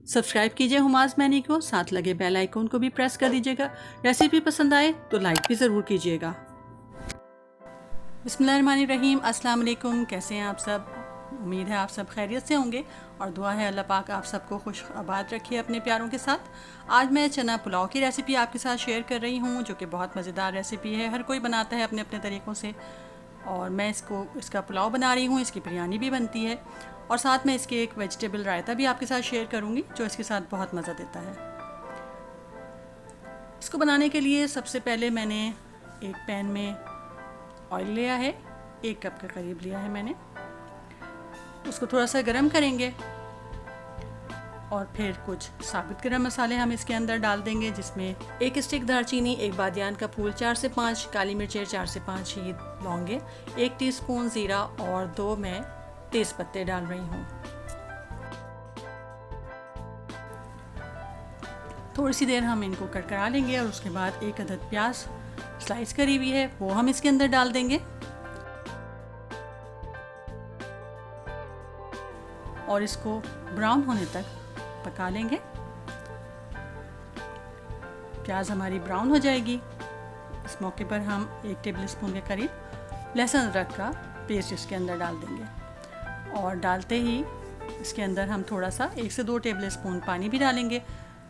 Subscribe कीजिए hummus many को, साथ लगे बेल आइकन को भी प्रेस कर दीजिएगा। रेसिपी पसंद आए तो लाइक भी ज़रूर कीजिएगा। बिस्मिल्लाहिर्रहमानिर्रहीम, अस्सलाम वालेकुम। कैसे हैं आप सब? उम्मीद है आप सब खैरियत से होंगे और दुआ है अल्लाह पाक आप सबको खुश आबाद रखिए अपने प्यारों के साथ। आज मैं चना पुलाव की रेसिपी आपके साथ शेयर कर रही हूँ, जो कि बहुत मज़ेदार रेसिपी है। हर कोई बनाता है अपने अपने तरीक़ों से, और मैं इसका पुलाव बना रही हूँ। इसकी बिरयानी भी बनती है और साथ में इसके एक वेजिटेबल रायता भी आपके साथ शेयर करूँगी, जो इसके साथ बहुत मज़ा देता है। इसको बनाने के लिए सबसे पहले मैंने एक पैन में ऑयल लिया है, 1 कप के करीब लिया है मैंने। उसको थोड़ा सा गरम करेंगे और फिर कुछ साबुत गरम मसाले हम इसके अंदर डाल देंगे, जिसमें 1 स्टिक दालचीनी, 1 बादियान का फूल, 4 से 5 काली मिर्चें, 4 से 5 ही लौंगे, 1 टीस्पून ज़ीरा और 2 मैं तेज़ पत्ते डाल रही हूँ। थोड़ी सी देर हम इनको कड़कड़ा लेंगे और उसके बाद 1 अदद प्याज स्लाइस करी हुई है वो हम इसके अंदर डाल देंगे और इसको ब्राउन होने तक पका लेंगे। प्याज हमारी ब्राउन हो जाएगी। इस मौके पर हम 1 टेबल स्पून के करीब लहसुन अदरक का पेस्ट इसके अंदर डाल देंगे और डालते ही इसके अंदर हम थोड़ा सा 1 से 2 टेबल स्पून पानी भी डालेंगे,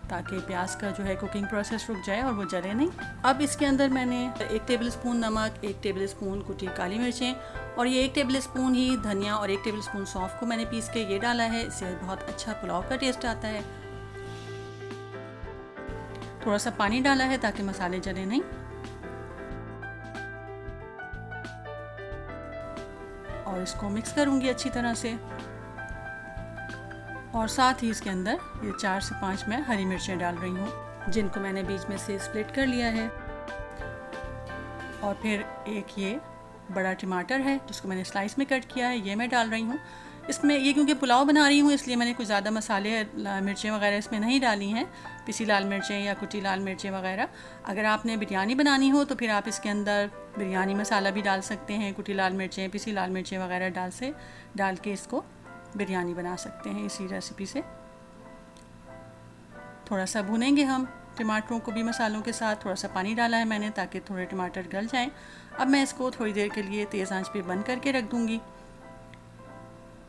ताकि प्याज का जो है कुकिंग प्रोसेस रुक जाए और वो जले नहीं। अब इसके अंदर मैंने 1 टेबल स्पून नमक, 1 टेबल स्पून कुटी काली मिर्चें और ये 1 टेबल स्पून ही धनिया और 1 टेबल स्पून सौंफ को मैंने पीस के ये डाला है। इससे बहुत अच्छा पुलाव का टेस्ट आता है। थोड़ा सा पानी डाला है ताकि मसाले जले नहीं, और इसको मिक्स करूँगी अच्छी तरह से। और साथ ही इसके अंदर ये 4 से 5 मैं हरी मिर्चें डाल रही हूँ, जिनको मैंने बीच में से स्प्लिट कर लिया है। और फिर एक ये बड़ा टमाटर है जिसको मैंने स्लाइस में कट किया है, ये मैं डाल रही हूँ इसमें। ये क्योंकि पुलाव बना रही हूँ इसलिए मैंने कुछ ज़्यादा मसाले मिर्चें वगैरह इसमें नहीं डाली हैं, पिसी लाल मिर्चें या कुटी लाल मिर्चें वगैरह। अगर आपने बिरयानी बनानी हो तो फिर आप इसके अंदर बिरयानी मसाला भी डाल सकते हैं, कुटी लाल मिर्चें, पिसी लाल मिर्चें वगैरह डाल के इसको बिरयानी बना सकते हैं इसी रेसिपी से। थोड़ा सा भूनेंगे हम टमाटरों को भी मसालों के साथ। थोड़ा सा पानी डाला है मैंने ताकि थोड़े टमाटर गल जाएं। अब मैं इसको थोड़ी देर के लिए तेज़ आंच पे बंद करके रख दूंगी,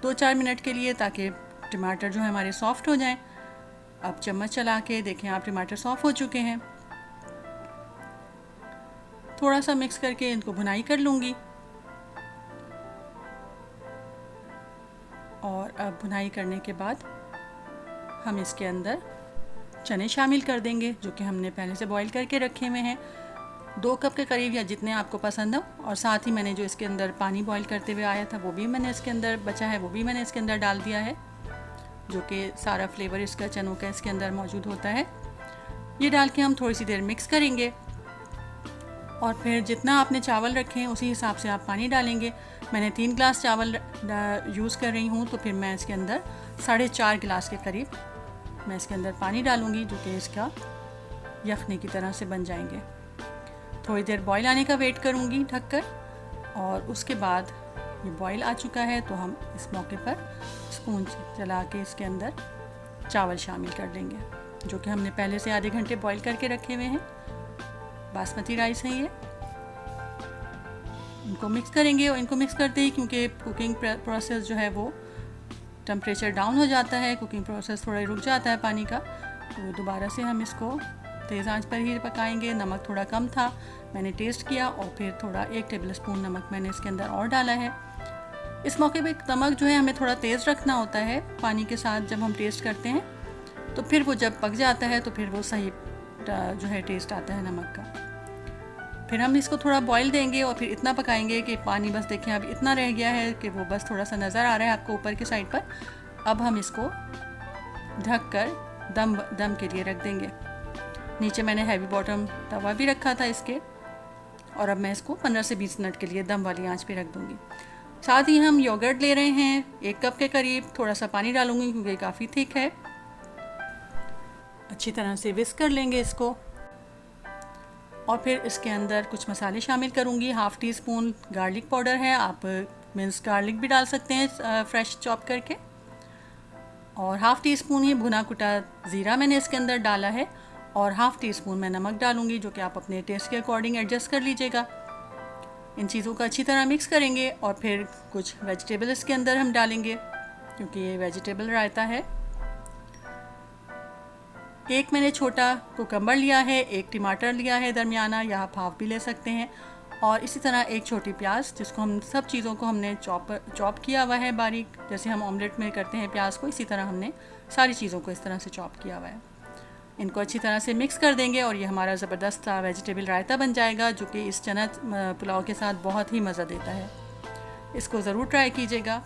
2-4 मिनट के लिए, ताकि टमाटर जो है हमारे सॉफ्ट हो जाएं। अब चम्मच चला के देखें आप टमाटर सॉफ्ट हो चुके हैं। थोड़ा सा मिक्स करके इनको भुनाई कर लूँगी। और अब भुनाई करने के बाद हम इसके अंदर चने शामिल कर देंगे, जो कि हमने पहले से बॉईल करके रखे हुए हैं, 2 कप के करीब या जितने आपको पसंद हो। और साथ ही मैंने जो इसके अंदर पानी बॉईल करते हुए आया था वो भी मैंने इसके अंदर बचा है, वो भी मैंने इसके अंदर डाल दिया है, जो कि सारा फ्लेवर इसका चनों का इसके अंदर मौजूद होता है। ये डाल के हम थोड़ी सी देर मिक्स करेंगे और फिर जितना आपने चावल रखे हैं उसी हिसाब से आप पानी डालेंगे। मैंने 3 गिलास चावल यूज़ कर रही हूँ, तो फिर मैं इसके अंदर 4.5 गिलास के करीब मैं इसके अंदर पानी डालूँगी, जो कि इसका यखनी की तरह से बन जाएंगे। थोड़ी देर बॉईल आने का वेट करूँगी ढककर, और उसके बाद ये बॉईल आ चुका है तो हम इस मौके पर स्पून चला के इसके अंदर चावल शामिल कर देंगे, जो कि हमने पहले से आधे घंटे बॉईल करके रखे हुए हैं। बासमती राइस है ये। इनको मिक्स करेंगे और इनको मिक्स करते ही, क्योंकि कुकिंग प्रोसेस जो है वो टेम्परेचर डाउन हो जाता है, कुकिंग प्रोसेस थोड़ा रुक जाता है पानी का, तो दोबारा से हम इसको तेज़ आंच पर ही पकाएंगे। नमक थोड़ा कम था, मैंने टेस्ट किया और फिर थोड़ा 1 टेबल स्पून नमक मैंने इसके अंदर और डाला है। इस मौके पे नमक जो है हमें थोड़ा तेज़ रखना होता है पानी के साथ जब हम टेस्ट करते हैं, तो फिर वो जब पक जाता है तो फिर वो सही जो है टेस्ट आता है नमक का। फिर हम इसको थोड़ा बॉईल देंगे और फिर इतना पकाएंगे कि पानी बस देखें अब इतना रह गया है कि वो बस थोड़ा सा नज़र आ रहा है आपको ऊपर की साइड पर। अब हम इसको ढक कर दम के लिए रख देंगे। नीचे मैंने हैवी बॉटम तवा भी रखा था इसके, और अब मैं इसको 15 से 20 मिनट के लिए दम वाली आंच पे रख दूँगी। साथ ही हम योगर्ट ले रहे हैं 1 कप के करीब। थोड़ा सा पानी डालूँगी क्योंकि काफ़ी थिक है। अच्छी तरह से विस्क कर लेंगे इसको, और फिर इसके अंदर कुछ मसाले शामिल करूँगी। 1/2 टीस्पून गार्लिक पाउडर है, आप मिन्स गार्लिक भी डाल सकते हैं फ्रेश चॉप करके। और हाफ़ टी स्पून ही भुना कुटा ज़ीरा मैंने इसके अंदर डाला है और हाफ़ टी स्पून मैं नमक डालूँगी, जो कि आप अपने टेस्ट के अकॉर्डिंग एडजस्ट कर लीजिएगा। इन चीज़ों को अच्छी तरह मिक्स करेंगे और फिर कुछ वेजिटेबल इसके अंदर हम डालेंगे, क्योंकि ये वेजिटेबल रायता है। एक मैंने छोटा कुकम्बर लिया है, एक टमाटर लिया है दरमियाना, या आप हाफ भी ले सकते हैं, और इसी तरह एक छोटी प्याज, जिसको हम सब चीज़ों को हमने चॉप किया हुआ है बारीक, जैसे हम ऑमलेट में करते हैं प्याज को, इसी तरह हमने सारी चीज़ों को इस तरह से चॉप किया हुआ है। इनको अच्छी तरह से मिक्स कर देंगे और ये हमारा ज़बरदस्त वेजिटेबल रायता बन जाएगा, जो कि इस चना पुलाव के साथ बहुत ही मज़ा देता है। इसको ज़रूर ट्राई कीजिएगा।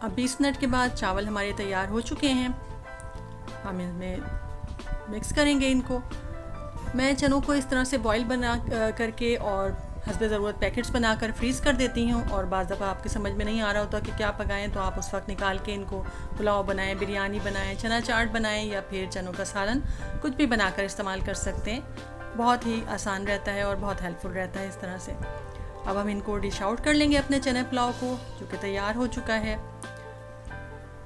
अब 20 मिनट के बाद चावल हमारे तैयार हो चुके हैं। हम इनमें मिक्स करेंगे इनको। मैं चनों को इस तरह से बॉईल बना करके और हस्बे ज़रूरत पैकेट्स बनाकर फ्रीज़ कर देती हूँ, और बाज़ दफ़ा आपके समझ में नहीं आ रहा होता कि क्या पकाएं, तो आप उस वक्त निकाल के इनको पुलाव बनाएं, बिरयानी बनाएं, चना चाट बनाएं, या फिर चनों का सालन कुछ भी बनाकर इस्तेमाल कर सकते हैं। बहुत ही आसान रहता है और बहुत हेल्पफुल रहता है इस तरह से। अब हम इनको डिश आउट कर लेंगे अपने चने पुलाव को, जो कि तैयार हो चुका है।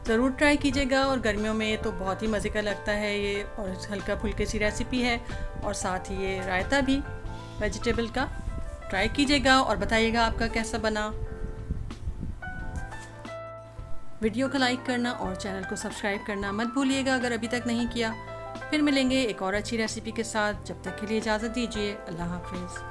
ज़रूर ट्राई कीजिएगा, और गर्मियों में तो बहुत ही मज़े का लगता है ये, और हल्का फुल्के सी रेसिपी है, और साथ ही ये रायता भी वेजिटेबल का। ट्राई कीजिएगा और बताइएगा आपका कैसा बना। वीडियो को लाइक करना और चैनल को सब्सक्राइब करना मत भूलिएगा अगर अभी तक नहीं किया। फिर मिलेंगे एक और अच्छी रेसिपी के साथ। जब तक के लिए इजाज़त दीजिए। अल्लाह हाफ़िज़।